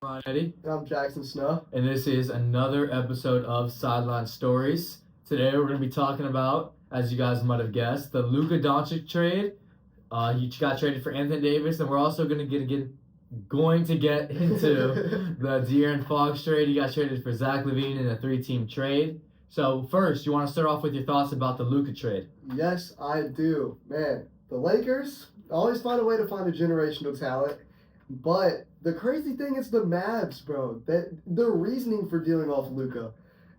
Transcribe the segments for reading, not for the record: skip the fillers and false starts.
Ron Eddy, And I'm Jackson Snow. and this is another episode of Sideline Stories. Today we're going to be talking about, as you guys might have guessed, the Luka Doncic trade. He got traded for Anthony Davis, and we're also going to get into the De'Aaron Fox trade. He got traded for Zach LaVine in a 3-team trade. So first, you want to start off with your thoughts about the Luka trade? Yes, I do. Man, the Lakers always find a way to find a generational talent. But the crazy thing is the Mavs, bro. That the reasoning for dealing off Luka.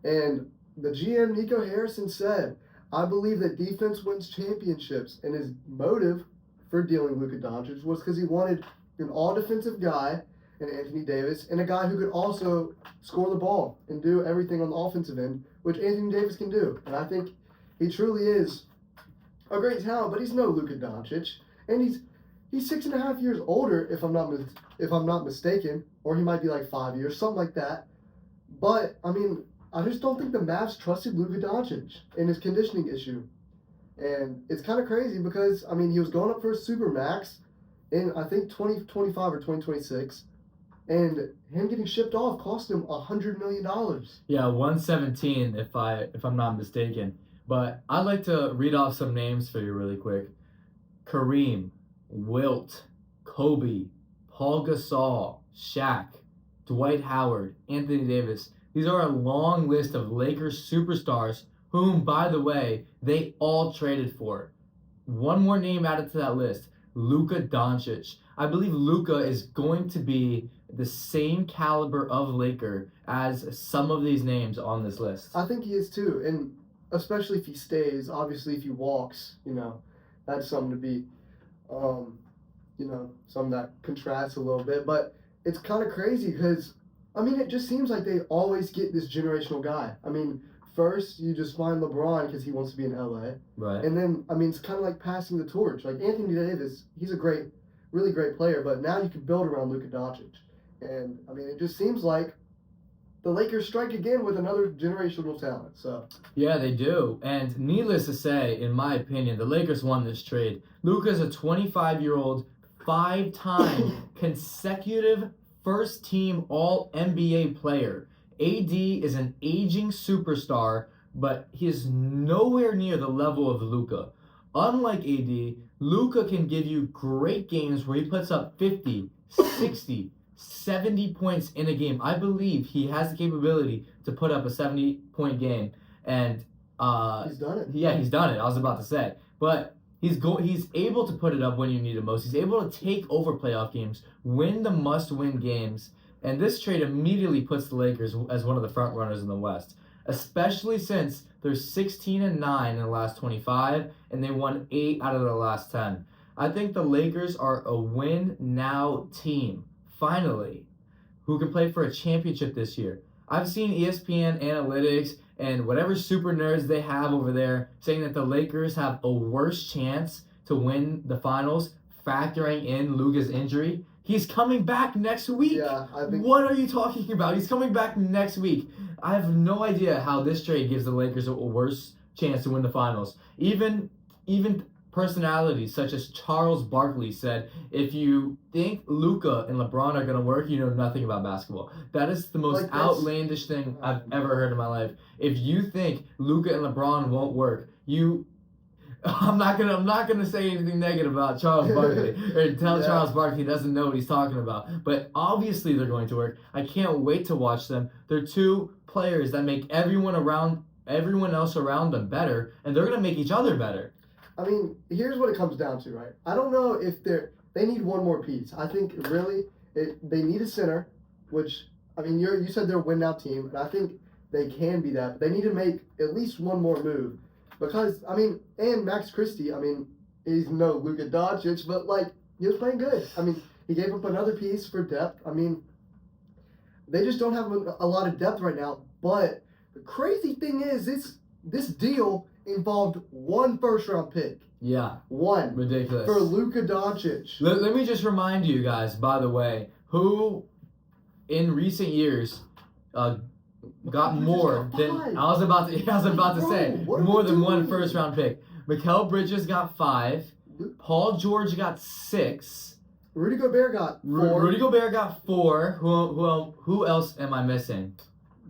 And the GM Nico Harrison said, I believe that defense wins championships. And his motive for dealing Luka Doncic was because he wanted an all defensive guy in Anthony Davis and a guy who could also score the ball and do everything on the offensive end, which Anthony Davis can do. And I think he truly is a great talent, but he's no Luka Doncic. And he's 6.5 years older, if I'm not mistaken, or he might be like 5 years, something like that. But I mean, I just don't think the Mavs trusted Luka Doncic in his conditioning issue, and it's kind of crazy because I mean he was going up for a super max in I think 2025 or 2026, and him getting shipped off cost him $100 million. Yeah, 117 if I'm not mistaken. But I'd like to read off some names for you really quick. Kareem, Wilt, Kobe, Paul Gasol, Shaq, Dwight Howard, Anthony Davis. These are a long list of Lakers superstars whom, by the way, they all traded for. One more name added to that list, Luka Doncic. I believe Luka is going to be the same caliber of Laker as some of these names on this list. I think he is too, and especially if he stays. Obviously, if he walks, that's something to be, something that contrasts a little bit. But it's kind of crazy because, I mean, it just seems like they always get this generational guy. I mean, first you just find LeBron because he wants to be in LA, Right. and then I mean it's kind of like passing the torch. Like Anthony Davis, he's a really great player, but now you can build around Luka Doncic, and I mean it just seems like the Lakers strike again with another generational talent. So Yeah, they do. And needless to say, in my opinion, the Lakers won this trade. Luka's a 25-year-old, 5-time consecutive first-team All-NBA player. AD is an aging superstar, but he is nowhere near the level of Luka. Unlike AD, Luka can give you great games where he puts up 50, 60, 70 points in a game. I believe he has the capability to put up a 70-point game, and he's done it. Yeah, he's done it. I was about to say, but he's able to put it up when you need it most. He's able to take over playoff games, win the must-win games, and this trade immediately puts the Lakers as one of the front runners in the West, especially since they're 16-9 in the last 25, and they won 8 out of the last 10. I think the Lakers are a win-now team, finally, who can play for a championship this year. I've seen ESPN analytics and whatever super nerds they have over there saying that the Lakers have a worse chance to win the finals, factoring in Luka's injury. He's coming back next week. Yeah, I think. What are you talking about? He's coming back next week. I have no idea how this trade gives the Lakers a worse chance to win the finals. Even personalities such as Charles Barkley said, if you think Luka and LeBron are going to work, you know nothing about basketball. That is the most outlandish thing I've ever heard in my life. If you think Luka and LeBron won't work, I'm not gonna say anything negative about Charles Barkley or tell Charles Barkley he doesn't know what he's talking about. But obviously they're going to work. I can't wait to watch them. They're two players that make everyone else around them better, and they're gonna make each other better. I mean, here's what it comes down to, right? I don't know if they need one more piece. I think really they need a center, which I mean you said they're a win now team, and I think they can be that. But they need to make at least one more move. Because, I mean, and Max Christie, I mean, he's no Luka Doncic, but, like, he was playing good. I mean, he gave up another piece for depth. I mean, they just don't have a lot of depth right now. But the crazy thing is, this deal involved one first-round pick. Yeah. One. Ridiculous. For Luka Doncic. Let me just remind you guys, by the way, who in recent years got more than I was about to say more than one first round pick. Mikal Bridges got 5, Paul George got 6, Rudy Gobert got 4. Rudy Gobert got 4. Who else am I missing?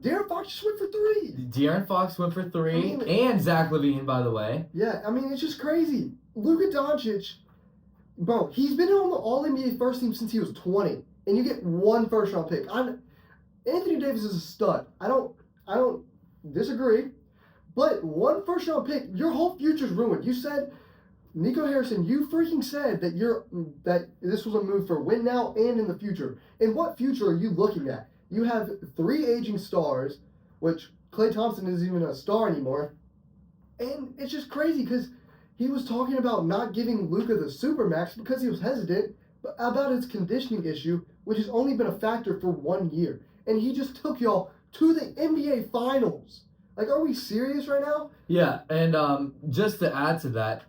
De'Aaron Fox just went for 3. De'Aaron Fox went for 3, and Zach LaVine, by the way. Yeah, I mean, it's just crazy. Luka Doncic, bro, he's been on the All-NBA first team since he was 20, and you get 1 first-round pick. Anthony Davis is a stud. I don't disagree, but 1 first-round pick, your whole future's ruined. You said, Nico Harrison, you freaking said that this was a move for win now and in the future. And what future are you looking at? You have 3 aging stars, which Klay Thompson isn't even a star anymore. And it's just crazy because he was talking about not giving Luka the Supermax because he was hesitant about his conditioning issue, which has only been a factor for 1 year. And he just took y'all to the NBA Finals. Like, are we serious right now? Yeah, and just to add to that,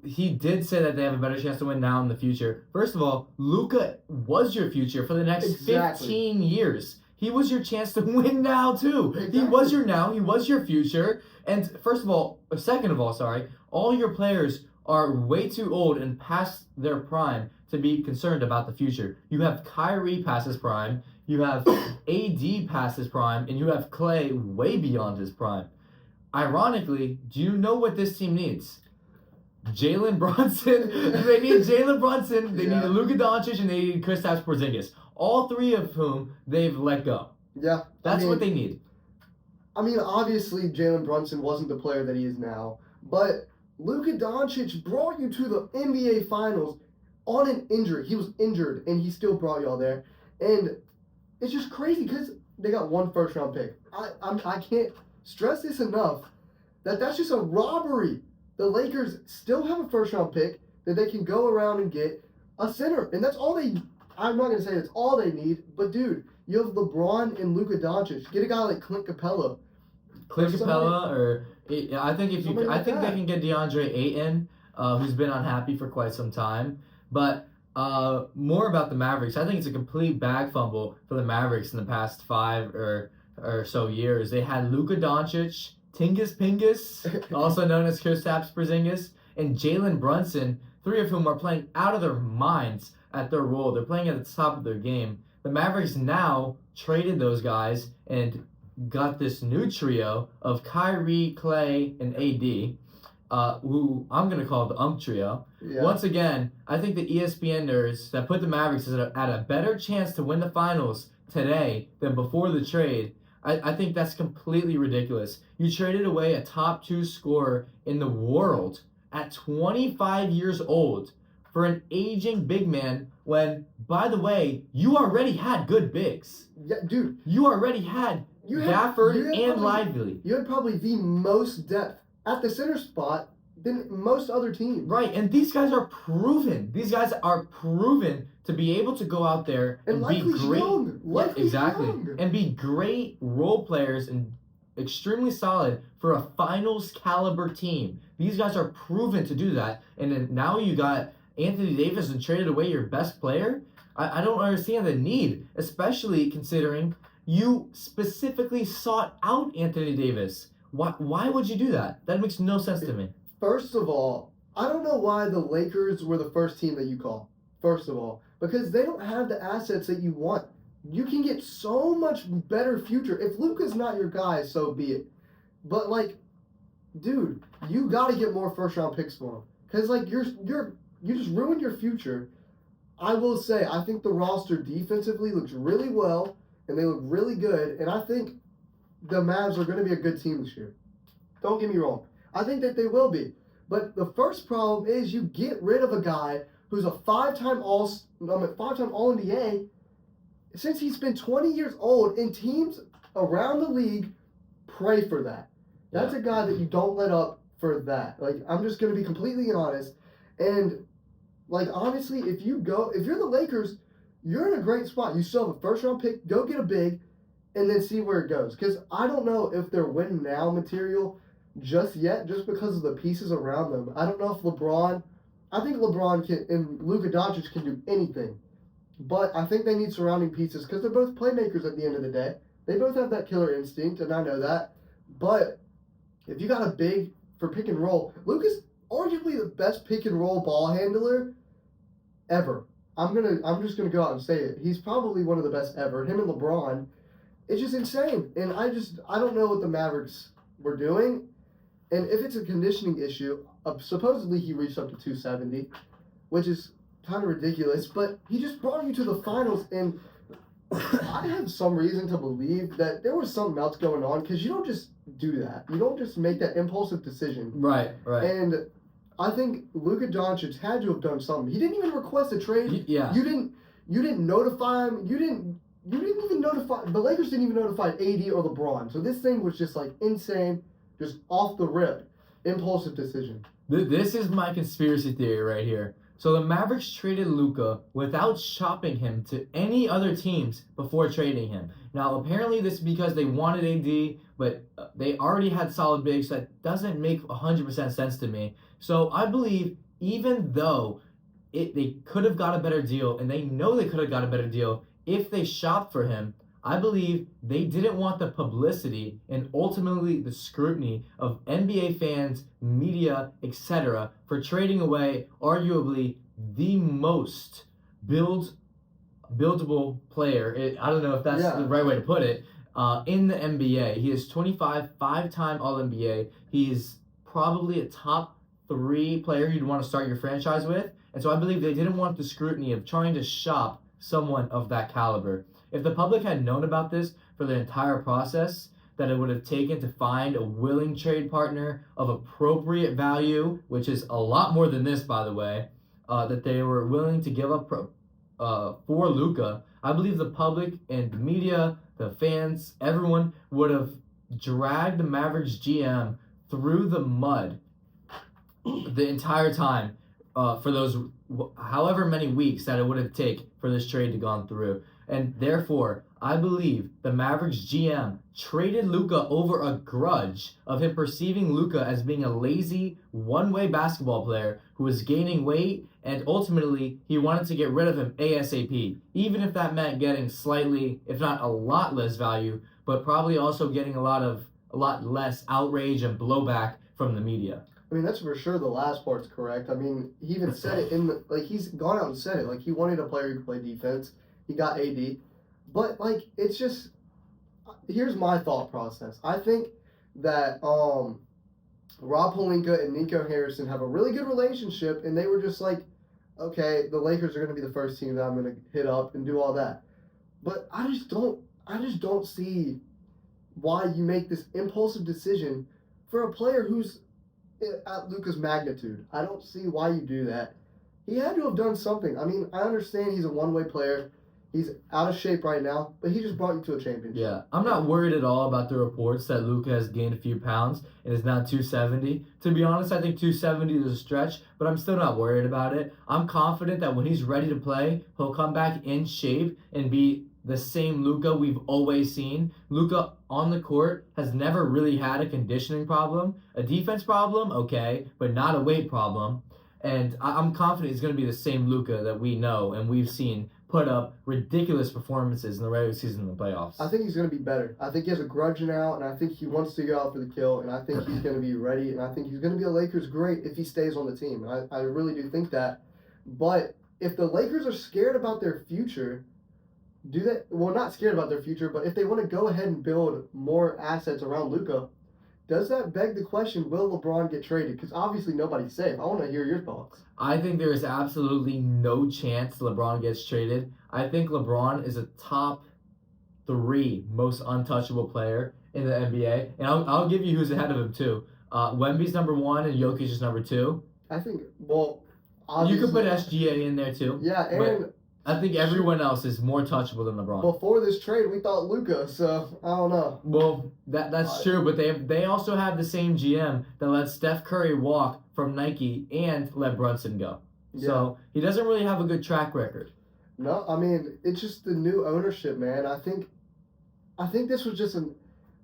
he did say that they have a better chance to win now in the future. First of all, Luka was your future for the next 15 years. He was your chance to win now, too. Exactly. He was your now. He was your future. And second of all, all your players are way too old and past their prime to be concerned about the future. You have Kyrie past his prime. You have AD past his prime. And you have Klay way beyond his prime. Ironically, do you know what this team needs? Jalen Brunson. They need Jalen Brunson. They need Luka Doncic, and they need Kristaps Porzingis. All 3 of whom they've let go. Yeah. That's what they need. I mean, obviously, Jalen Brunson wasn't the player that he is now, but Luka Doncic brought you to the NBA Finals on an injury. He was injured, and he still brought y'all there. And it's just crazy because they got 1 first-round pick. I can't stress this enough that's just a robbery. The Lakers still have a first-round pick that they can go around and get a center, and that's all they. I'm not gonna say that's all they need, but dude, you have LeBron and Luka Doncic. Get a guy like Clint Capella. I think they can get DeAndre Ayton, who's been unhappy for quite some time. But more about the Mavericks. I think it's a complete bag fumble for the Mavericks in the past 5 or so years. They had Luka Doncic, Tingus Pingus, also known as Kristaps Porzingis, and Jalen Brunson, 3 of whom are playing out of their minds at their role. They're playing at the top of their game. The Mavericks now traded those guys and got this new trio of Kyrie, Klay, and AD, who I'm going to call the trio. Yeah. Once again, I think the ESPNers that put the Mavericks at a better chance to win the finals today than before the trade, I think that's completely ridiculous. You traded away a top 2 scorer in the world at 25 years old for an aging big man when, by the way, you already had good bigs. Yeah, dude. You already had Gafford and Lively. You had probably the most depth at the center spot than most other teams. Right, and these guys are proven. These guys are proven to be able to go out there and be great. And be great role players and extremely solid for a finals caliber team. These guys are proven to do that. And then now you got Anthony Davis and traded away your best player? I don't understand the need, especially considering you specifically sought out Anthony Davis. Why would you do that? That makes no sense to me. First of all, I don't know why the Lakers were the first team that you call. First of all, because they don't have the assets that you want. You can get so much better future. If Luka's not your guy, so be it. But dude, you got to get more first-round picks for him. Because you just ruined your future. I will say, I think the roster defensively looks really well, and they look really good, and I think the Mavs are going to be a good team this year. Don't get me wrong. I think that they will be. But the first problem is you get rid of a guy who's a 5-time All-NBA since he's been 20 years old, and teams around the league pray for that. That's a guy that you don't let up for that. I'm just going to be completely honest. And honestly, if you're the Lakers, you're in a great spot. You still have a first-round pick. Go get a big, and then see where it goes. Because I don't know if they're win now material just yet, just because of the pieces around them. I don't know if I think LeBron can and Luka Doncic can do anything. But I think they need surrounding pieces because they're both playmakers at the end of the day. They both have that killer instinct, and I know that. But if you got a big for pick and roll, Luka's arguably the best pick and roll ball handler ever. I'm just gonna go out and say it. He's probably one of the best ever. Him and LeBron, it's just insane. And I don't know what the Mavericks were doing. And if it's a conditioning issue, supposedly he reached up to 270, which is kind of ridiculous. But he just brought you to the finals, and I have some reason to believe that there was something else going on, because you don't just do that. You don't just make that impulsive decision. Right. And I think Luka Doncic had to have done something. He didn't even request a trade. Yeah. You didn't notify him. You didn't even notify. The Lakers didn't even notify AD or LeBron. So this thing was just like insane, just off the rip, impulsive decision. This is my conspiracy theory right here. So the Mavericks traded Luka without shopping him to any other teams before trading him. Now, apparently this is because they wanted AD, but they already had solid bigs. So that doesn't make 100% sense to me. So I believe even though they could have got a better deal, and they know they could have got a better deal if they shopped for him, I believe they didn't want the publicity and ultimately the scrutiny of NBA fans, media, etc. for trading away arguably the most buildable player. I don't know if that's the right way to put it. In the NBA, he is 25, five-time All-NBA. He's probably a top 3 player you'd want to start your franchise with. And so I believe they didn't want the scrutiny of trying to shop someone of that caliber. If the public had known about this for the entire process, that it would have taken to find a willing trade partner of appropriate value, which is a lot more than this, by the way, that they were willing to give up for Luka, I believe the public and the media, the fans, everyone would have dragged the Mavericks GM through the mud the entire time for those however many weeks that it would have taken for this trade to gone through. And therefore, I believe the Mavericks GM traded Luka over a grudge of him perceiving Luka as being a lazy, one-way basketball player who was gaining weight, and ultimately he wanted to get rid of him ASAP, even if that meant getting slightly, if not a lot less value, but probably also getting a lot less outrage and blowback from the media. I mean, that's for sure the last part's correct. I mean, he even said it he's gone out and said it. He wanted a player who could play defense. He got AD. But, it's just, here's my thought process. I think that Rob Pelinka and Nico Harrison have a really good relationship, and they were just like, okay, the Lakers are going to be the first team that I'm going to hit up and do all that. But I just don't see why you make this impulsive decision for a player who's at Luka's magnitude. I don't see why you do that. He had to have done something. I mean, I understand he's a one-way player. He's out of shape right now, but he just brought you to a championship. Yeah, I'm not worried at all about the reports that Luka has gained a few pounds and is now 270. To be honest, I think 270 is a stretch, but I'm still not worried about it. I'm confident that when he's ready to play, he'll come back in shape and be the same Luka we've always seen. Luka on the court has never really had a conditioning problem. A defense problem, okay, but not a weight problem. And I'm confident he's going to be the same Luka that we know and we've seen put up ridiculous performances in the regular season and the playoffs. I think he's going to be better. I think he has a grudge now, and I think he wants to go out for the kill, and I think he's going to be ready, and I think he's going to be a Lakers great if he stays on the team. And I really do think that. But if the Lakers are scared about their future, not scared about their future, but if they want to go ahead and build more assets around Luka, does that beg the question, will LeBron get traded? Because obviously nobody's safe. I want to hear your thoughts. I think there is absolutely no chance LeBron gets traded. I think LeBron is a top 3 most untouchable player in the NBA. And I'll give you who's ahead of him, too. Wemby's number 1 and Jokic is number 2. I think, you could put SGA in there, too. Yeah, and I think everyone else is more touchable than LeBron. Before this trade, we thought Luka, so I don't know. Well, that's true, but they also have the same GM that let Steph Curry walk from Nike and let Brunson go. Yeah. So he doesn't really have a good track record. No, I mean, it's just the new ownership, man. I think this was just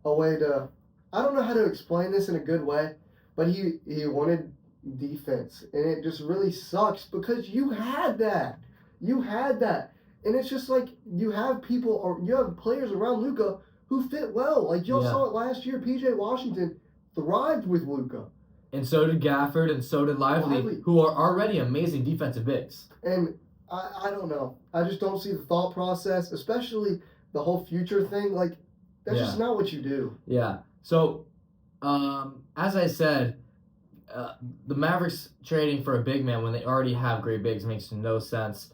a way to, I don't know how to explain this in a good way, but he wanted defense, and it just really sucks because you had that. You had that. And it's just you have people, or you have players around Luka who fit well. Y'all saw it last year. PJ Washington thrived with Luka. And so did Gafford, and so did Lively, who are already amazing defensive bigs. And I don't know. I just don't see the thought process, especially the whole future thing. Like, that's just not what you do. Yeah. So, as I said, the Mavericks trading for a big man when they already have great bigs makes no sense.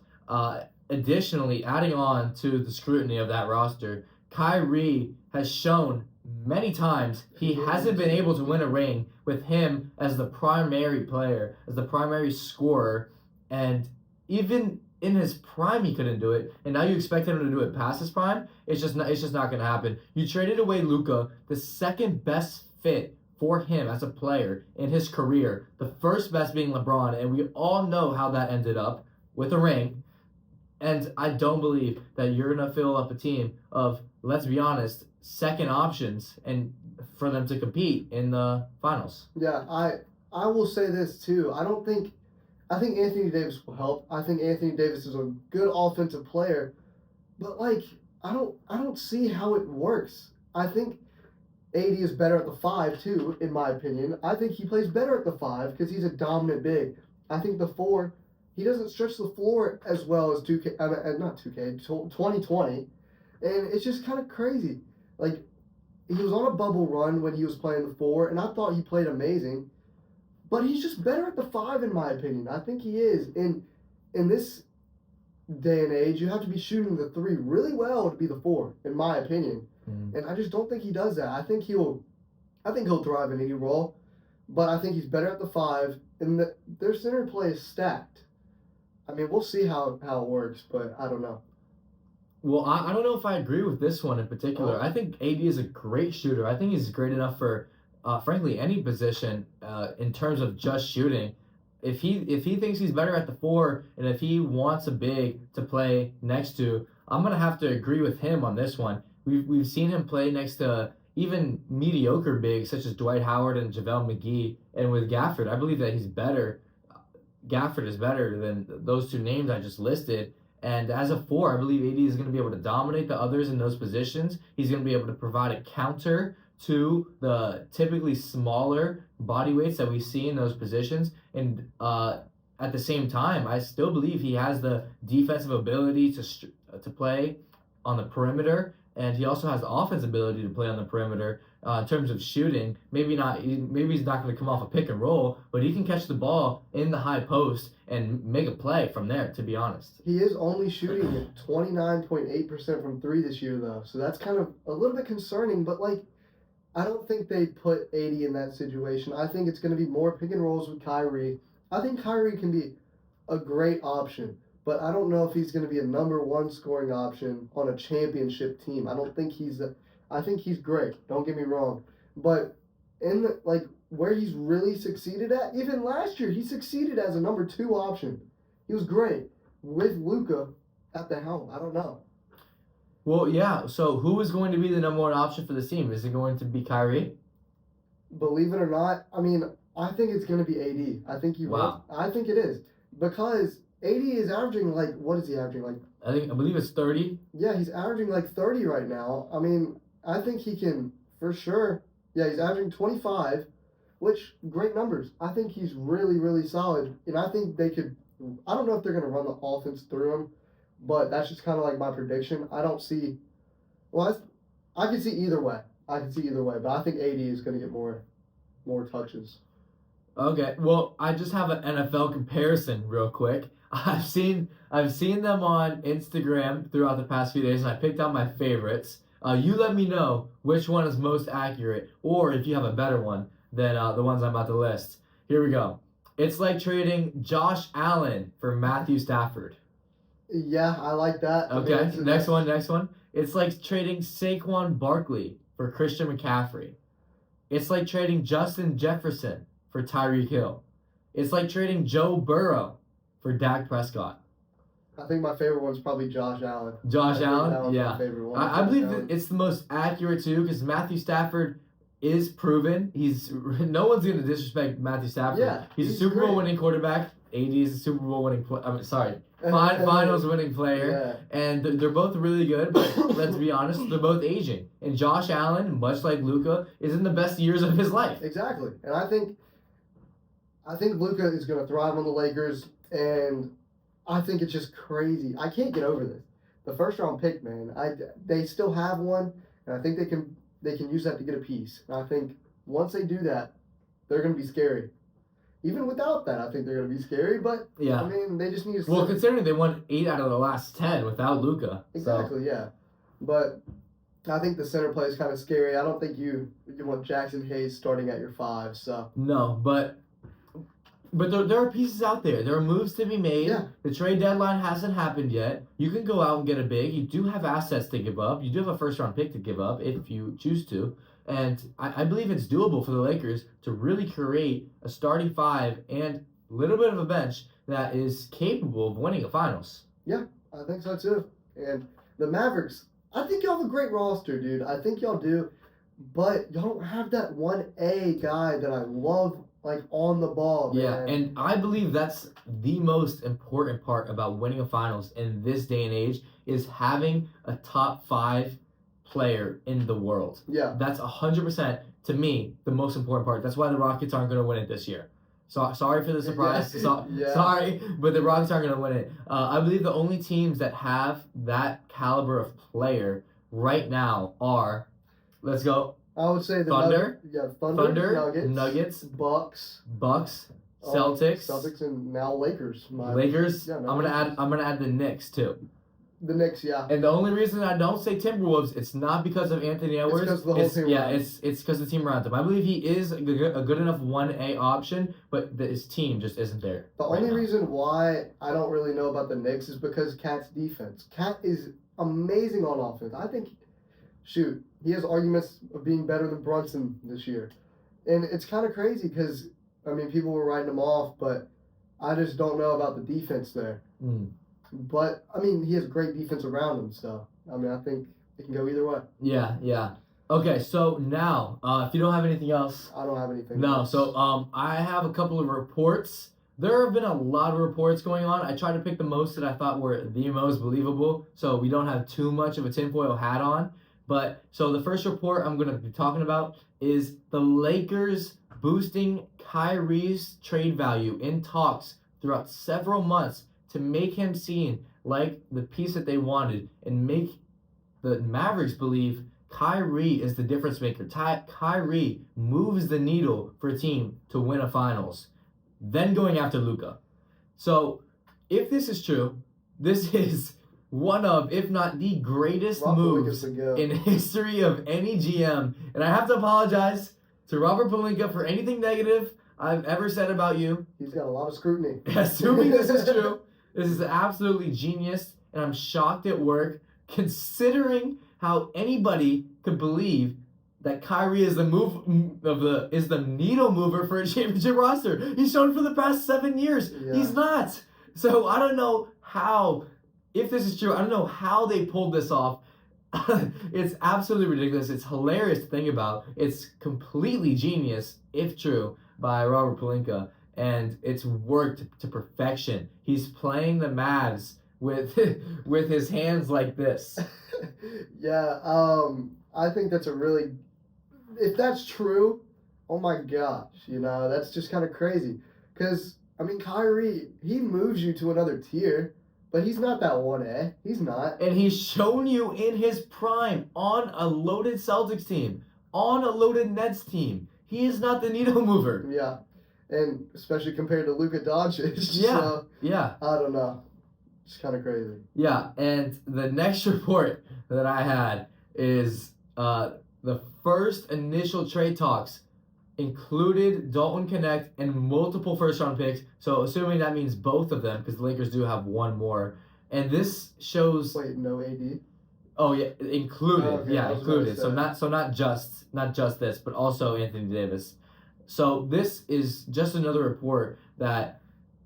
Additionally, adding on to the scrutiny of that roster, Kyrie has shown many times he hasn't been able to win a ring with him as the primary player, as the primary scorer, and even in his prime he couldn't do it, and now you expect him to do it past his prime. It's just not going to happen. You traded away Luka, the second best fit for him as a player in his career, the first best being LeBron, and we all know how that ended up with a ring. And I don't believe that you're going to fill up a team of, let's be honest, second options and for them to compete in the finals. Yeah, I will say this too. I think Anthony Davis will help. I think Anthony Davis is a good offensive player, but like I don't see how it works. I think AD is better at the 5 too, in my opinion. I think he plays better at the 5 because he's a dominant big. I think the 4, he doesn't stretch the floor as well as 2K, not 2K, 2020, and it's just kind of crazy. Like, he was on a bubble run when he was playing the 4, and I thought he played amazing, but he's just better at the 5 in my opinion. I think he is. In this day and age, you have to be shooting the 3 really well to be the 4, in my opinion. And I just don't think he does that. I think he'll thrive in any role, but I think he's better at the 5, and their center play is stacked. I mean, we'll see how it works, but I don't know. Well, I don't know if I agree with this one in particular. Oh. I think AD is a great shooter. I think he's great enough for, frankly, any position in terms of just shooting. If he thinks he's better at the 4, and if he wants a big to play next to, I'm gonna have to agree with him on this one. We've seen him play next to even mediocre bigs such as Dwight Howard and JaVale McGee, and with Gafford, I believe that he's better. Gafford is better than those two names I just listed. And as a 4, I believe AD is going to be able to dominate the others in those positions. He's going to be able to provide a counter to the typically smaller body weights that we see in those positions. And at the same time, I still believe he has the defensive ability to play on the perimeter, and he also has the offensive ability to play on the perimeter. In terms of shooting, maybe he's not going to come off a pick and roll, but he can catch the ball in the high post and make a play from there, to be honest. He is only shooting 29.8% from 3 this year, though, so that's kind of a little bit concerning, but like, I don't think they put AD in that situation. I think it's going to be more pick and rolls with Kyrie. I think Kyrie can be a great option, but I don't know if he's going to be a number 1 scoring option on a championship team. I think he's great, don't get me wrong, but in where he's really succeeded at, even last year, he succeeded as a number 2 option. He was great with Luka at the helm. I don't know. Well, yeah, so who is going to be the number 1 option for this team? Is it going to be Kyrie? Believe it or not, I mean, I think it's going to be AD. I think I think it is, because AD is averaging, what is he averaging, I believe it's 30. Yeah, he's averaging 30 right now. I mean, I think he can, for sure. Yeah, he's averaging 25, which, great numbers. I think he's really, really solid. And I think I don't know if they're going to run the offense through him, but that's just kind of my prediction. I don't see, I can see either way. But I think AD is going to get more touches. Okay, well, I just have an NFL comparison real quick. I've seen them on Instagram throughout the past few days, and I picked out my favorites. You let me know which one is most accurate, or if you have a better one than the ones I'm about to list. Here we go. It's like trading Josh Allen for Matthew Stafford. Yeah, I like that. Okay, next one. It's like trading Saquon Barkley for Christian McCaffrey. It's like trading Justin Jefferson for Tyreek Hill. It's like trading Joe Burrow for Dak Prescott. I think my favorite one's probably Josh Allen. Josh Allen? Yeah. My favorite one. I believe that it's the most accurate too, because Matthew Stafford is proven. No one's going to disrespect Matthew Stafford. Yeah, he's a Super Bowl winning quarterback. AD is a Super Bowl winning finals winning player. Yeah. And they're both really good, but let's be honest, they're both aging. And Josh Allen, much like Luka, is in the best years of his life. Exactly. And I think Luka is going to thrive on the Lakers, and I think it's just crazy. I can't get over this. The first round pick, man. They still have one, and I think they can use that to get a piece. And I think once they do that, they're gonna be scary. Even without that, I think they're gonna be scary. But Yeah. I mean, they just need to. Well, considering they won 8 out of the last 10 without Luka. Exactly. Yeah. But I think the center play is kind of scary. I don't think you want Jackson Hayes starting at your 5. So No, but there are pieces out there. There are moves to be made. Yeah. The trade deadline hasn't happened yet. You can go out and get a big. You do have assets to give up. You do have a first round pick to give up if you choose to. And I believe it's doable for the Lakers to really create a starting 5 and a little bit of a bench that is capable of winning a finals. yeah, I think so too. And the Mavericks, I think y'all have a great roster, dude. I think y'all do. But y'all don't have that 1A guy that I love, like, on the ball, man. Yeah, and I believe that's the most important part about winning a finals in this day and age is having a top 5 player in the world. Yeah. That's 100% to me the most important part. That's why the Rockets aren't going to win it this year. So sorry for the surprise. Yeah. Sorry, but the Rockets aren't going to win it. I believe the only teams that have that caliber of player right now are, let's go, I would say the Thunder, Thunder, Nuggets, Bucks, Celtics, Celtics, and now Lakers. Lakers. Yeah, I'm gonna add the Knicks too. The Knicks, yeah. And the only reason I don't say Timberwolves, it's not because of Anthony Edwards. It's because the whole team. Yeah, it's because the team around him. I believe he is a good enough 1A option, but his team just isn't there. The only reason why I don't really know about the Knicks is because Cat's defense. Cat is amazing on offense. I think, shoot, he has arguments of being better than Brunson this year. And it's kind of crazy because, I mean, people were writing him off, but I just don't know about the defense there. But, I mean, he has great defense around him, so, I mean, I think it can go either way. Yeah. Okay, so now, if you don't have anything else. I don't have anything No, else. so I have a couple of reports. There have been a lot of reports going on. I tried to pick the most that I thought were the most believable, so we don't have too much of a tinfoil hat on. But, so the first report I'm going to be talking about is the Lakers boosting Kyrie's trade value in talks throughout several months to make him seem like the piece that they wanted and make the Mavericks believe Kyrie is the difference maker. Kyrie moves the needle for a team to win a finals. Then going after Luka. So, if this is true, this is one of, if not the greatest moves in history of any GM. And I have to apologize to Robert Pelinka for anything negative I've ever said about you. He's got a lot of scrutiny. Assuming this is true, this is absolutely genius, and I'm shocked at work, considering how anybody could believe that Kyrie is the needle mover for a championship roster. He's shown for the past 7 years. Yeah. He's not. So I don't know how. If this is true, I don't know how they pulled this off. It's absolutely ridiculous. It's hilarious to think about. It's completely genius, if true, by Robert Pelinka. And it's worked to perfection. He's playing the Mavs with his hands like this. Yeah, I think that's a really... If that's true, oh my gosh, that's just kind of crazy. Because, I mean, Kyrie, he moves you to another tier. But he's not that 1A. He's not. And he's shown you in his prime on a loaded Celtics team, on a loaded Nets team. He is not the needle mover. Yeah. And especially compared to Luka Doncic. Yeah. So, yeah. I don't know. It's kind of crazy. Yeah. And the next report that I had is the first initial trade talks included Dalton Connect and multiple first-round picks. So assuming that means both of them, because the Lakers do have one more. And this shows. Wait, no AD? Oh yeah, included. Oh, okay. Yeah, included. So not just this, but also Anthony Davis. So this is just another report that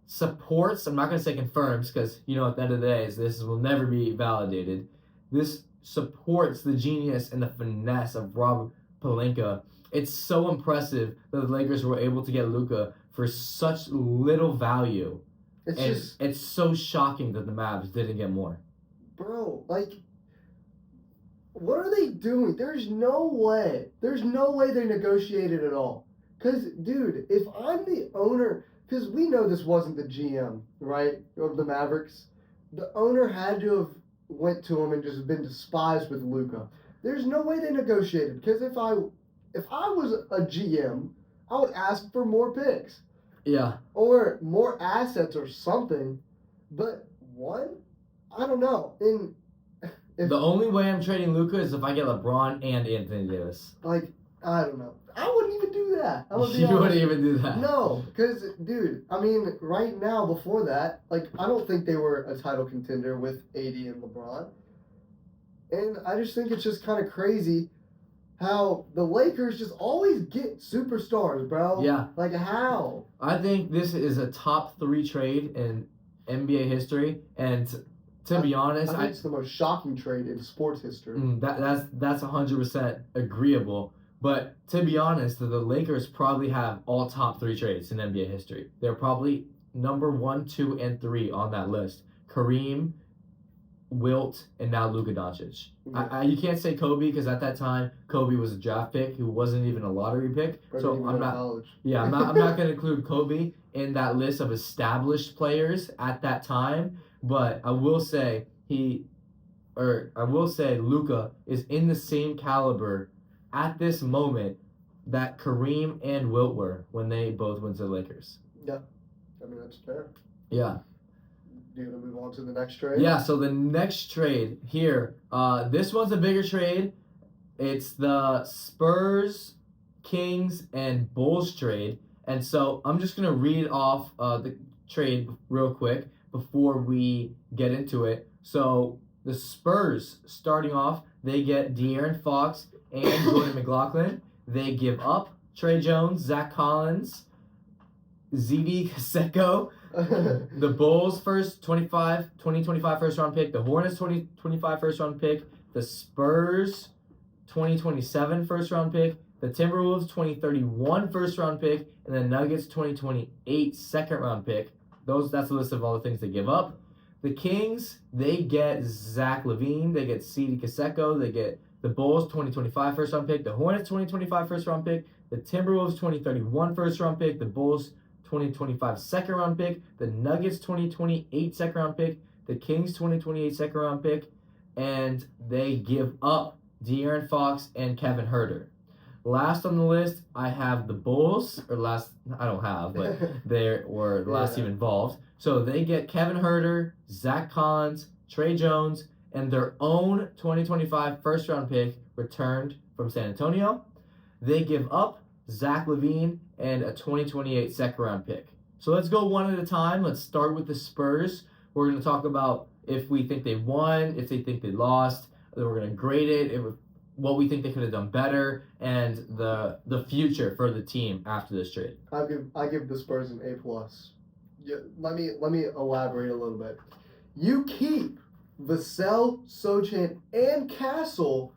supports. I'm not going to say confirms, because at the end of the day, this will never be validated. This supports the genius and the finesse of Rob Pelinka. It's so impressive that the Lakers were able to get Luka for such little value. It's so shocking that the Mavs didn't get more. Bro, what are they doing? There's no way they negotiated at all. Because, dude, if I'm the owner, because we know this wasn't the GM, right, of the Mavericks. The owner had to have went to him and just been despised with Luka. There's no way they negotiated, because if I was a GM, I would ask for more picks Yeah. or more assets or something. But one, I don't know. And if, The only way I'm trading Luka is if I get LeBron and Anthony Davis. like, I don't know. I wouldn't even do that. I'm gonna be You honest. wouldn't even do that. No, because, dude, I mean, right now, before that, like, I don't think they were a title contender with AD and LeBron. And I just think it's just kind of crazy how the Lakers just always get superstars, bro. Yeah. Like, how? I think this is a top 3 trade in NBA history, and to be honest, I think it's the most shocking trade in sports history. that's 100% agreeable. But to be honest, the Lakers probably have all top 3 trades in NBA history. They're probably number 1, 2, and 3 on that list. Kareem, Wilt, and now Luka Doncic. Yeah. You can't say Kobe because at that time Kobe was a draft pick who wasn't even a lottery pick. Or So even I'm in not. college. Yeah, I'm not going to include Kobe in that list of established players at that time. But I will say Luka is in the same caliber at this moment that Kareem and Wilt were when they both went to the Lakers. Yeah. I mean, that's fair. Yeah. Do you want to move on to the next trade? Yeah, so the next trade here, this one's a bigger trade. It's the Spurs, Kings, and Bulls trade. And so I'm just going to read off the trade real quick before we get into it. So the Spurs, starting off, they get De'Aaron Fox and Jordan McLaughlin. They give up Trey Jones, Zach Collins, ZD Kaseko. The Bulls 2025 first round pick, the Hornets 2025 first round pick, the Spurs 2027 first round pick, the Timberwolves 2031 first round pick, and the Nuggets 2028 second round pick. That's a list of all the things they give up. The Kings, they get Zach LaVine, they get CeeDee Kaseko, they get the Bulls 2025 first round pick, the Hornets 2025 first round pick, the Timberwolves 2031 first round pick, the Bulls 2025 second round pick, the Nuggets 2028 second round pick, the Kings 2028 second round pick, and they give up De'Aaron Fox and Kevin Huerter. Last on the list, I have the Bulls, or last, I don't have, but they were the last team involved. So they get Kevin Huerter, Zach Collins, Trey Jones, and their own 2025 first round pick returned from San Antonio. They give up Zach LaVine and a 2028 second round pick. So let's go one at a time. Let's start with the Spurs. We're going to talk about if we think they won, if they think they lost. Then we're going to grade it, what we think they could have done better, and the future for the team after this trade. I give the Spurs an A+. Yeah, let me elaborate a little bit. You keep Vassell, Sochan, and Castle,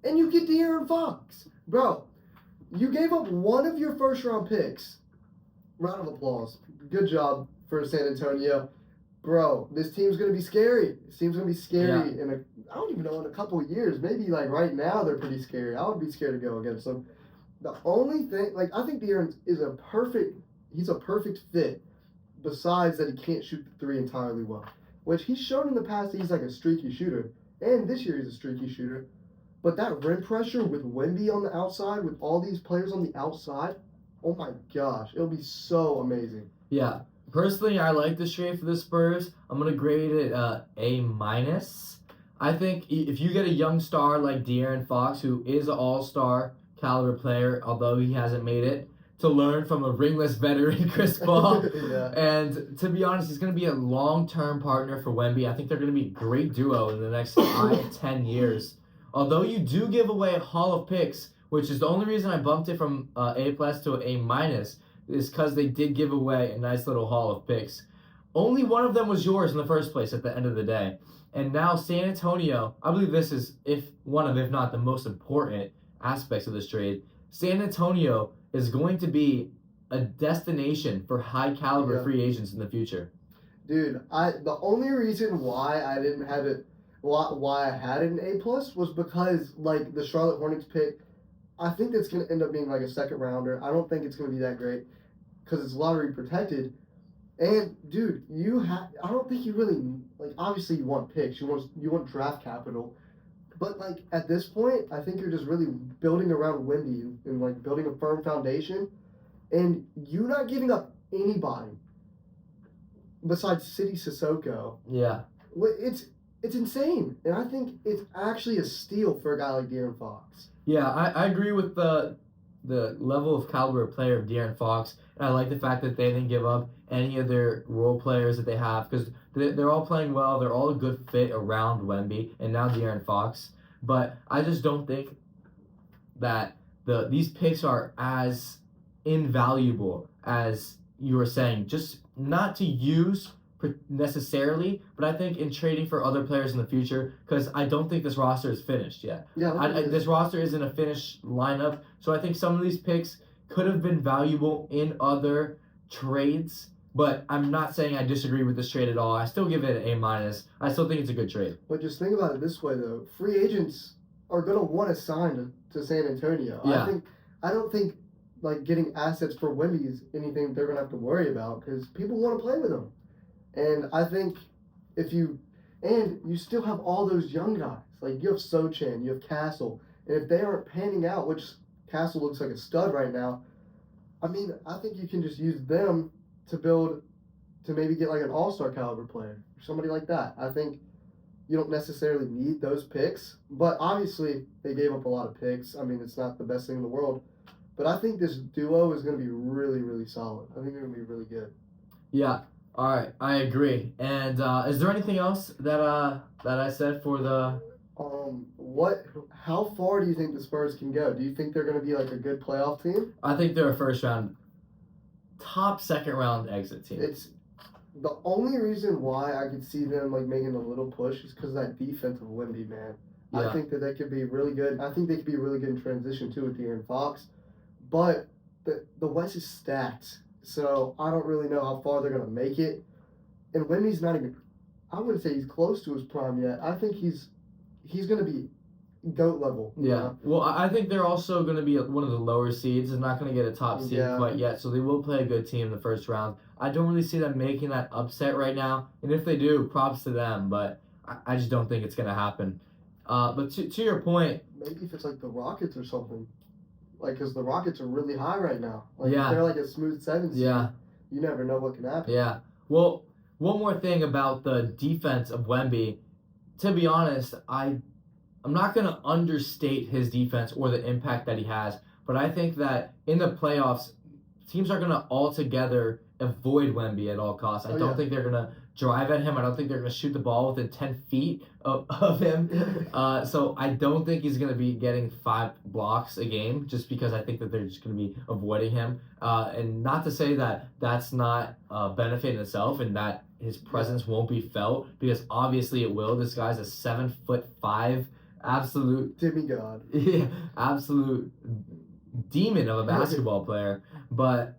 and you get De'Aaron Fox. Bro, you gave up one of your first-round picks. Round of applause. Good job for San Antonio. Bro, this team's going to be scary. This team's going to be scary I don't even know, in a couple of years. Maybe, like, right now they're pretty scary. I would be scared to go against them. The only thing, like, I think De'Aaron is he's a perfect fit, besides that he can't shoot the three entirely well, which he's shown in the past that he's, like, a streaky shooter. And this year he's a streaky shooter. But that rim pressure with Wemby on the outside, with all these players on the outside, oh my gosh, it'll be so amazing. Yeah. Personally, I like this trade for the Spurs. I'm going to grade it A-. I think if you get a young star like De'Aaron Fox, who is an all-star caliber player, although he hasn't made it, to learn from a ringless veteran, Chris Paul. Yeah. And to be honest, he's going to be a long-term partner for Wemby. I think they're going to be a great duo in the next 5-10 years. Although you do give away a haul of picks, which is the only reason I bumped it from A+ to A-, is because they did give away a nice little haul of picks. Only one of them was yours in the first place at the end of the day. And now San Antonio, I believe this is if not the most important aspects of this trade. San Antonio is going to be a destination for high caliber free agents in the future. Dude, the only reason why I didn't have it, why I had it an A+ was because, like, the Charlotte Hornets pick, I think that's going to end up being like a second rounder. I don't think it's going to be that great. because it's lottery protected. And dude, I don't think you really like. Obviously, you want picks, you want draft capital, but like at this point, I think you're just really building around Wemby and like building a firm foundation, and you not giving up anybody besides City Sissoko. Yeah. It's insane, and I think it's actually a steal for a guy like De'Aaron Fox. Yeah, I agree with the level of caliber of player of De'Aaron Fox, and I like the fact that they didn't give up any of their role players that they have because they're all playing well. They're all a good fit around Wemby and now De'Aaron Fox. But I just don't think that these picks are as invaluable as you were saying. Just not to use necessarily, but I think in trading for other players in the future, because I don't think this roster is finished yet. Yeah, This roster isn't a finished lineup, so I think some of these picks could have been valuable in other trades. But I'm not saying I disagree with this trade at all. I still give it an A-. I still think it's a good trade. But just think about it this way, though: free agents are gonna want to sign to San Antonio. Yeah. I don't think like getting assets for Wemby is anything they're gonna have to worry about because people want to play with him. And I think you still have all those young guys. Like you have Sochan, you have Castle. And if they aren't panning out, which Castle looks like a stud right now, I mean, I think you can just use them to maybe get like an all-star caliber player or somebody like that. I think you don't necessarily need those picks, but obviously they gave up a lot of picks. I mean, it's not the best thing in the world. But I think this duo is going to be really, really solid. I think they're going to be really good. Yeah. All right, I agree. And is there anything else that I said for the? How far do you think the Spurs can go? Do you think they're going to be like a good playoff team? I think they're a first round, top second round exit team. It's the only reason why I could see them like making a little push is because of that defensive Wemby, man. Yeah. I think that they could be really good. I think they could be really good in transition too with De'Aaron Fox, but the West is stacked. So I don't really know how far they're going to make it. And Wemby's not even, I wouldn't say he's close to his prime yet. I think he's going to be GOAT level. Yeah. Know? Well, I think they're also going to be one of the lower seeds. They're not going to get a top seed quite yet. So they will play a good team in the first round. I don't really see them making that upset right now. And if they do, props to them. But I just don't think it's going to happen. But to your point. Maybe if it's like the Rockets or something. Like, because the Rockets are really high right now. Like, yeah. They're like a smooth 7 seed. Yeah. You never know what can happen. Yeah. Well, one more thing about the defense of Wemby. To be honest, I'm not going to understate his defense or the impact that he has. But I think that in the playoffs, teams are going to altogether avoid Wemby at all costs. I don't think they're going to drive at him. I don't think they're going to shoot the ball within 10 feet of him. So I don't think he's going to be getting 5 blocks a game just because I think that they're just going to be avoiding him. And not to say that that's not a benefit in itself and that his presence won't be felt because obviously it will. This guy's a 7'5" absolute demigod. Yeah, absolute demon of a basketball player. But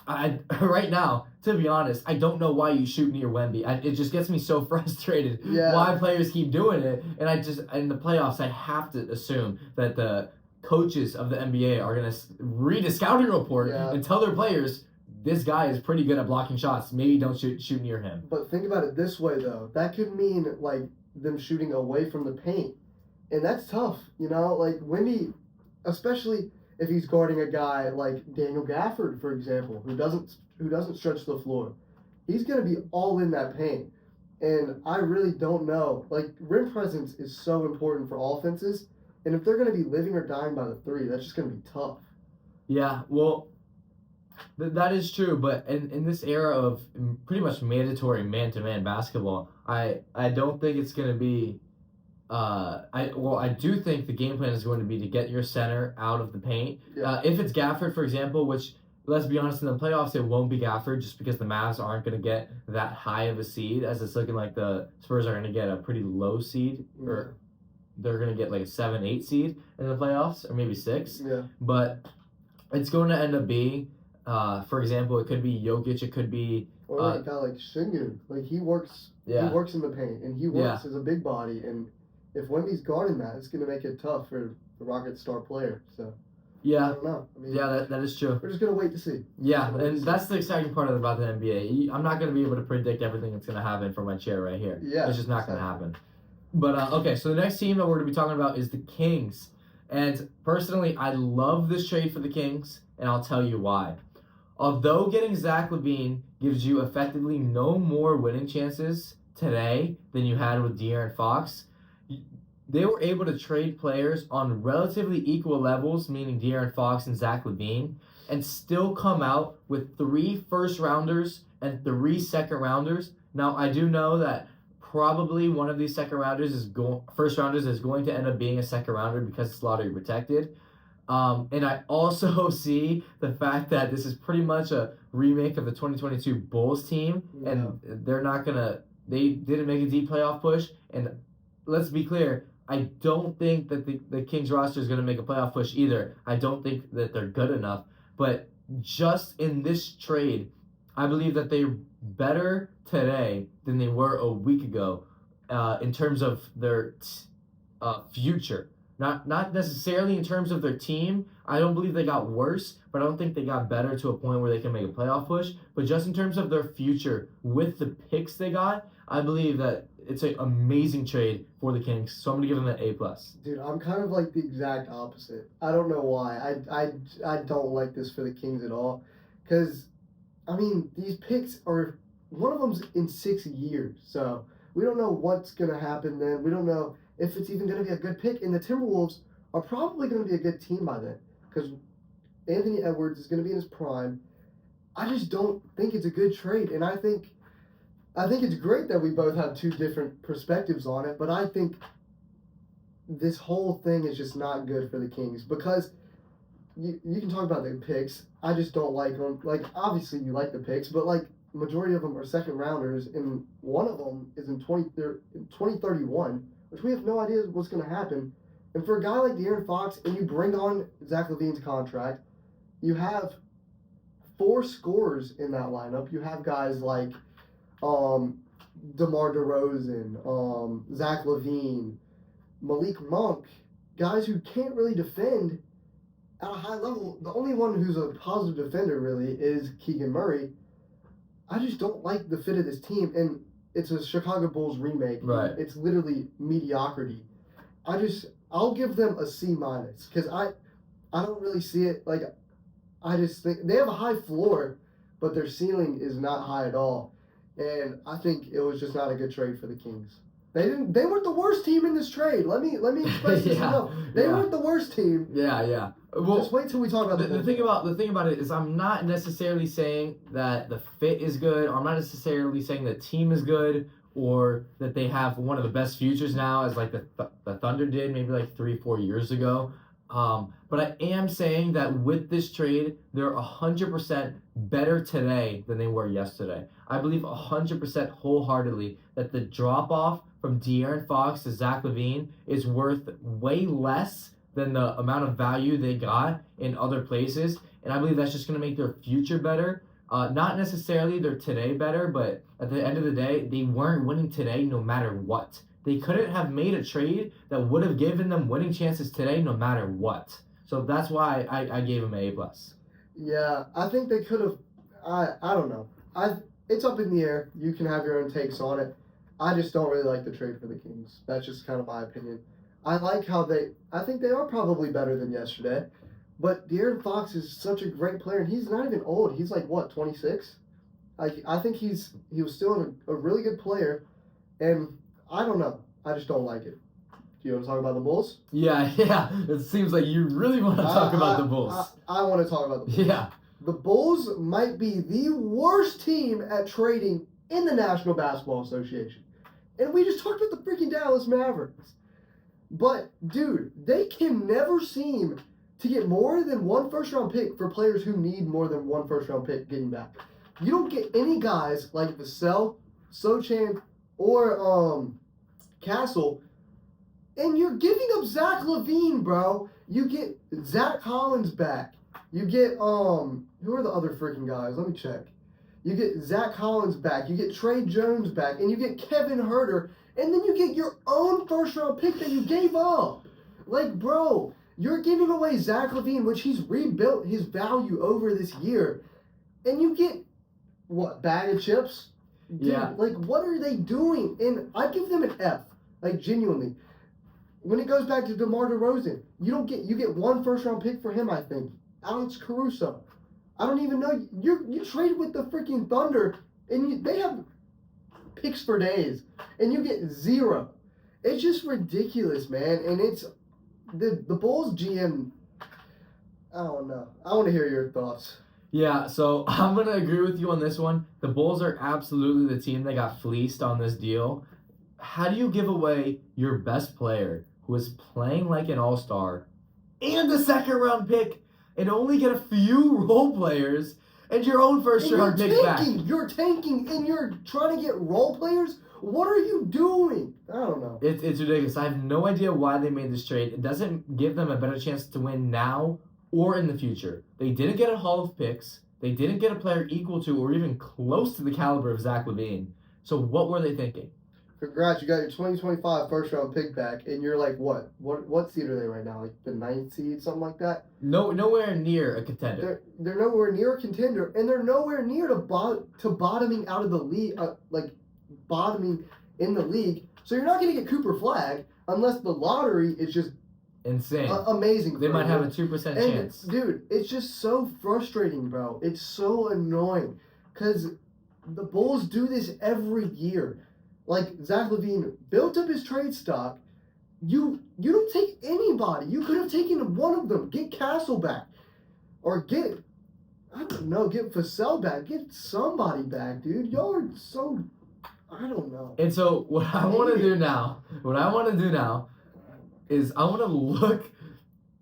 right now, to be honest, I don't know why you shoot near Wemby. It just gets me so frustrated why players keep doing it. And in the playoffs, I have to assume that the coaches of the NBA are going to read a scouting report and tell their players, this guy is pretty good at blocking shots. Maybe don't shoot near him. But think about it this way, though. That could mean, like, them shooting away from the paint. And that's tough, you know? Like, Wemby, especially if he's guarding a guy like Daniel Gafford, for example, who doesn't stretch the floor. He's going to be all in that paint. And I really don't know. Like, rim presence is so important for offenses. And if they're going to be living or dying by the 3, that's just going to be tough. Yeah, well, that is true. But in this era of pretty much mandatory man-to-man basketball, I don't think it's going to be... I do think the game plan is going to be to get your center out of the paint. If it's Gafford, for example, which, let's be honest, in the playoffs, it won't be Gafford just because the Mavs aren't going to get that high of a seed, as it's looking like the Spurs are going to get a pretty low seed, or they're going to get like a 7-8 seed in the playoffs, or maybe 6. Yeah. But it's going to end up being, for example, it could be Jokic, it could be... Or like a guy like Shingu. Like, he works in the paint, and he works as a big body, and... If Wemby's guarding that, it's going to make it tough for the Rockets' star player. So, I don't know. I mean, Yeah, that is true. we're just gonna wait to see. Yeah, and that's the exciting part about the NBA. I'm not going to be able to predict everything that's going to happen from my chair right here. Yeah, It's just not going to happen. But, okay, so the next team that we're going to be talking about is the Kings. And personally, I love this trade for the Kings, and I'll tell you why. Although getting Zach LaVine gives you effectively no more winning chances today than you had with De'Aaron Fox, they were able to trade players on relatively equal levels, meaning De'Aaron Fox and Zach LaVine, and still come out with 3 first-rounders and 3 second-rounders. Now, I do know that probably one of these first-rounders is going to end up being a second-rounder because it's lottery protected. And I also see the fact that this is pretty much a remake of the 2022 Bulls team, and they didn't make a deep playoff push. And let's be clear, I don't think that the Kings roster is going to make a playoff push either. I don't think that they're good enough. But just in this trade, I believe that they're better today than they were a week ago in terms of their future. Not necessarily in terms of their team. I don't believe they got worse, but I don't think they got better to a point where they can make a playoff push. But just in terms of their future with the picks they got, I believe that it's an amazing trade for the Kings. So I'm going to give them an A+. Dude, I'm kind of like the exact opposite. I don't know why. I don't like this for the Kings at all. Because, I mean, these picks are, one of them's in 6 years. So we don't know what's going to happen then. We don't know if it's even going to be a good pick. And the Timberwolves are probably going to be a good team by then. Because Anthony Edwards is going to be in his prime. I just don't think it's a good trade. And I think it's great that we both have 2 different perspectives on it, but I think this whole thing is just not good for the Kings because you can talk about the picks. I just don't like them. Like, obviously you like the picks, but like majority of them are second rounders, and one of them is in 2031, which we have no idea what's going to happen. And for a guy like De'Aaron Fox, and you bring on Zach LaVine's contract, you have 4 scorers in that lineup. You have guys like DeMar DeRozan, Zach LaVine, Malik Monk, guys who can't really defend at a high level. The only one who's a positive defender really is Keegan Murray. I just don't like the fit of this team, and it's a Chicago Bulls remake. Right. It's literally mediocrity. I'll give them a C- because I don't really see it. Like, I just think they have a high floor, but their ceiling is not high at all. And I think it was just not a good trade for the Kings. They weren't the worst team in this trade. Let me express this enough. They weren't the worst team. Yeah. Well, just wait till we talk about the thing about it is I'm not necessarily saying that the fit is good, or I'm not necessarily saying the team is good, or that they have one of the best futures now, as like the Thunder did maybe like 3-4 years ago. But I am saying that with this trade, they're 100% better today than they were yesterday. I believe 100% wholeheartedly that the drop-off from De'Aaron Fox to Zach LaVine is worth way less than the amount of value they got in other places. And I believe that's just going to make their future better. Not necessarily their today better, but at the end of the day, they weren't winning today no matter what. They couldn't have made a trade that would have given them winning chances today no matter what. So that's why I gave them an A+. Yeah, I think they could have. I don't know. It's up in the air. You can have your own takes on it. I just don't really like the trade for the Kings. That's just kind of my opinion. I like how I think they are probably better than yesterday. But De'Aaron Fox is such a great player, and he's not even old. He's like, what, 26? I think he was still a really good player, and I don't know. I just don't like it. Do you want to talk about the Bulls? Yeah. It seems like you really want to talk about the Bulls. I want to talk about the Bulls. Yeah. The Bulls might be the worst team at trading in the National Basketball Association. And we just talked about the freaking Dallas Mavericks. But, dude, they can never seem to get more than 1 first-round pick for players who need more than 1 first-round pick getting back. You don't get any guys like Vassell, Sochan, or Castle, and you're giving up Zach LaVine, bro. You get Zach Collins back. You get, who are the other freaking guys? Let me check. You get Zach Collins back. You get Trey Jones back. And you get Kevin Huerter. And then you get your own first-round pick that you gave up. Like, bro, You're giving away Zach LaVine, which he's rebuilt his value over this year, and you get what, bag of chips? Dude, Yeah. like, what are they doing? And I give them an F, like, genuinely. When it goes back to DeMar DeRozan, you get 1 first-round pick for him, I think. Alex Caruso. I don't even know. You traded with the freaking Thunder, and they have picks for days, and you get 0. It's just ridiculous, man. And it's the Bulls GM. I don't know. I want to hear your thoughts. Yeah, so I'm going to agree with you on this one. The Bulls are absolutely the team that got fleeced on this deal. How do you give away your best player who is playing like an all-star and a second-round pick and only get a few role players and your own first-round pick back? You're tanking, and you're trying to get role players? What are you doing? I don't know. It's ridiculous. I have no idea why they made this trade. It doesn't give them a better chance to win now or in the future. They didn't get a haul of picks. They didn't get a player equal to or even close to the caliber of Zach LaVine. So what were they thinking? Congrats, you got your 2025 first-round pick back, and you're like, what seed are they right now? Like the 9th seed, something like that? Nowhere near a contender. They're nowhere near a contender, and they're nowhere near to bottoming out of the league, bottoming in the league. So you're not going to get Cooper Flag unless the lottery is just insane. Amazing. They might have a 2% chance. Dude, it's just so frustrating, bro. It's so annoying because the Bulls do this every year. Like, Zach LaVine built up his trade stock. You don't take anybody. You could have taken one of them. Get Castle back. Or get Vassell back. Get somebody back, dude. Y'all are so, I don't know. And so what I want to do now is I want to look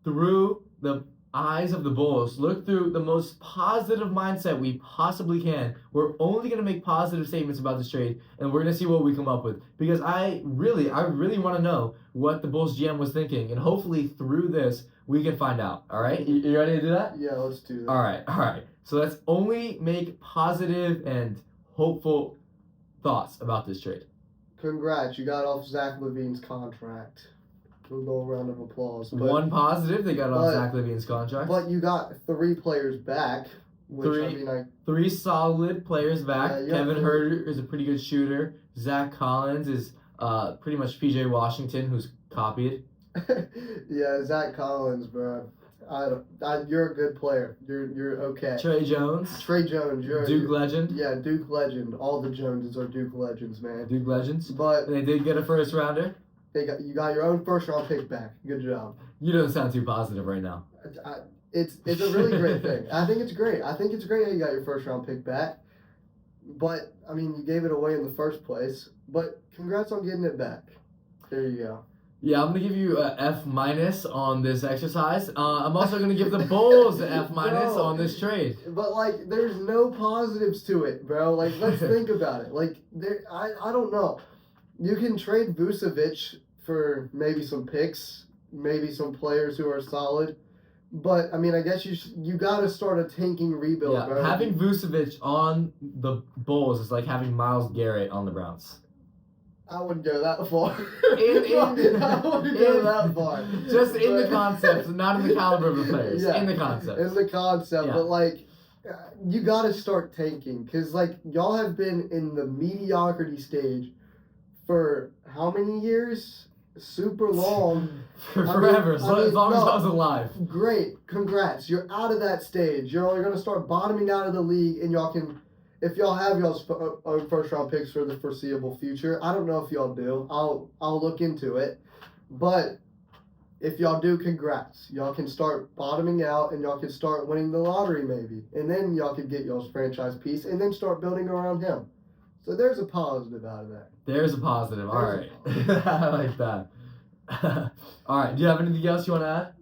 through the eyes of the Bulls, look through the most positive mindset we possibly can. We're only going to make positive statements about this trade, and we're going to see what we come up with. Because I really want to know what the Bulls GM was thinking, and hopefully through this, we can find out. All right? You ready to do that? Yeah, let's do that. All right. So let's only make positive and hopeful thoughts about this trade. Congrats, you got off Zach LaVine's contract. A little round of applause. One positive, they got off Zach LaVine's contract. But you got 3 players back. Three solid players back. Yeah, Kevin Huerter is a pretty good shooter. Zach Collins is pretty much PJ Washington, who's copied. Yeah, Zach Collins, bro. You're a good player. You're okay. Trey Jones. Duke legend. Yeah, Duke legend. All the Joneses are Duke legends, man. Duke legends. But they did get a first rounder. You got your own first round pick back. Good job. You don't sound too positive right now. It's a really great thing. I think it's great. I think it's great how you got your first round pick back. But I mean, you gave it away in the first place. But congrats on getting it back. There you go. Yeah, I'm gonna give you a F- on this exercise. I'm also gonna give the Bulls an F- on this trade. But like, there's no positives to it, bro. Like, let's think about it. Like, I don't know. You can trade Vucevic for maybe some picks, maybe some players who are solid. But, I mean, I guess you got to start a tanking rebuild, yeah, bro. Having Vucevic on the Bulls is like having Myles Garrett on the Browns. I wouldn't go that far. I wouldn't go that far. Just in the concept, not in the caliber of the players. Yeah, in the concept. In the concept, yeah. But, like, you got to start tanking. Because, like, y'all have been in the mediocrity stage for how many years? Super long. Forever, as long as I was alive. Great, congrats. You're out of that stage. You're going to start bottoming out of the league, and y'all can, if y'all have y'all's own first round picks for the foreseeable future. I don't know if y'all do. I'll look into it. But if y'all do, congrats. Y'all can start bottoming out, and y'all can start winning the lottery maybe. And then y'all can get y'all's franchise piece, and then start building around him. So there's a positive out of that. There's a positive. All right. I like that. All right. Do you have anything else you want to add?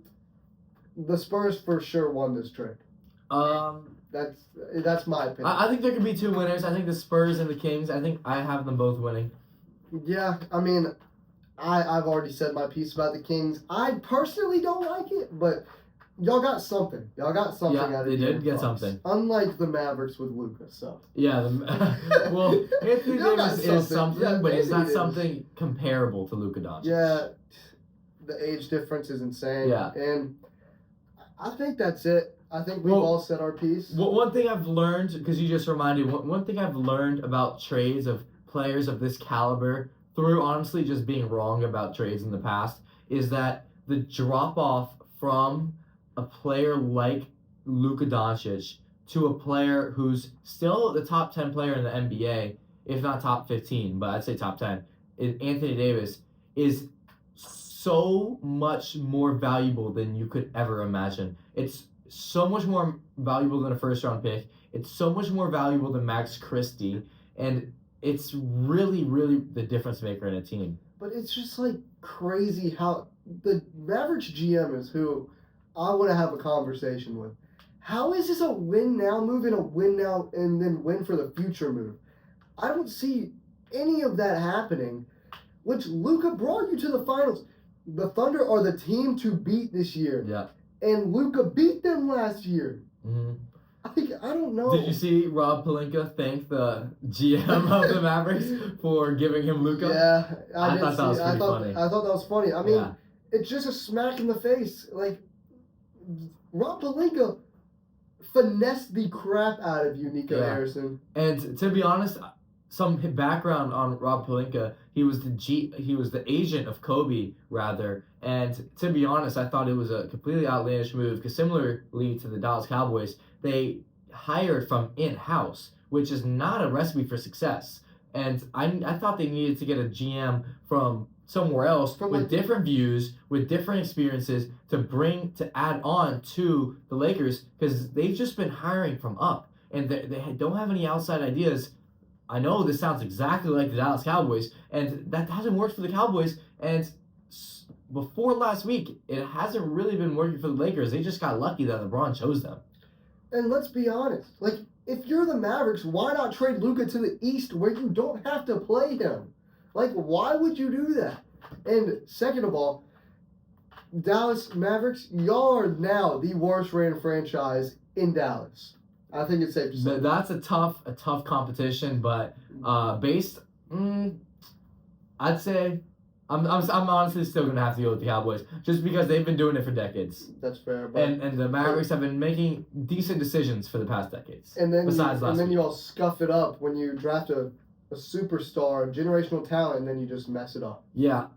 The Spurs for sure won this trade. That's my opinion. I think there could be 2 winners. I think the Spurs and the Kings. I think I have them both winning. Yeah, I mean, I've already said my piece about the Kings. I personally don't like it, but y'all got something. Y'all got something out of it. They did get something. Unlike the Mavericks with Luka, so. Yeah, well, Anthony Davis is something, yeah, but he's not Davis. something comparable to Luka Doncic. Yeah, the age difference is insane. Yeah. And I think that's it. I think we've all said our piece. One thing I've learned, because you just reminded, one thing I've learned about trades of players of this caliber, through honestly just being wrong about trades in the past, is that the drop off from a player like Luka Doncic to a player who's still the top 10 player in the NBA, if not top 15, but I'd say top 10, Anthony Davis, is so much more valuable than you could ever imagine. It's so much more valuable than a first round pick. It's so much more valuable than Max Christie. And it's really, really the difference maker in a team. But it's just like crazy how the average GM is who I want to have a conversation with. How is this a win now move and a win now and then win for the future move? I don't see any of that happening, which Luka brought you to the finals. The Thunder are the team to beat this year. Yeah. And Luka beat them last year. Mm-hmm. I don't know. Did you see Rob Pelinka thank the GM of the Mavericks for giving him Luka? Yeah, I thought that was pretty funny. I thought that was funny. I mean, it's just a smack in the face. Like, Rob Pelinka finessed the crap out of you, Nico Harrison. And to be honest, some background on Rob Pelinka, he was the agent of Kobe, rather. And to be honest, I thought it was a completely outlandish move because similarly to the Dallas Cowboys, they hired from in-house, which is not a recipe for success. And I thought they needed to get a GM from somewhere else with different views, with different experiences to add on to the Lakers because they've just been hiring from up and they don't have any outside ideas. I know this sounds exactly like the Dallas Cowboys, and that hasn't worked for the Cowboys. And before last week, it hasn't really been working for the Lakers. They just got lucky that LeBron chose them. And let's be honest, like, if you're the Mavericks, why not trade Luka to the East where you don't have to play him? Like, why would you do that? And second of all, Dallas Mavericks, y'all are now the worst ran franchise in Dallas. I think it's safe to say. That's a tough competition, but I'd say I'm honestly still gonna have to go with the Cowboys just because they've been doing it for decades. That's fair. But and the Mavericks have been making decent decisions for the past decades. And then besides last week. you all scuff it up when you draft a superstar, generational talent, and then you just mess it up. Yeah.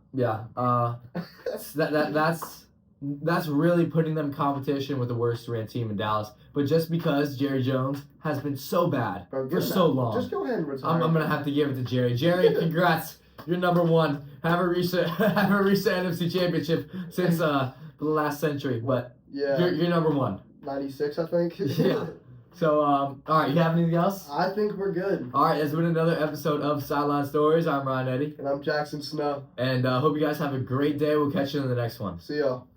That's really putting them in competition with the worst ran team in Dallas. But just because Jerry Jones has been so bad for so long, just go ahead and retire. I'm gonna have to give it to Jerry. Jerry, congrats. You're number one. Have a recent NFC championship since the last century. But you're number one. 96, I think. Yeah. So, all right, you have anything else? I think we're good. All right, that's been another episode of Sideline Stories. I'm Ryan Eddy. And I'm Jackson Snow. And hope you guys have a great day. We'll catch you in the next one. See y'all.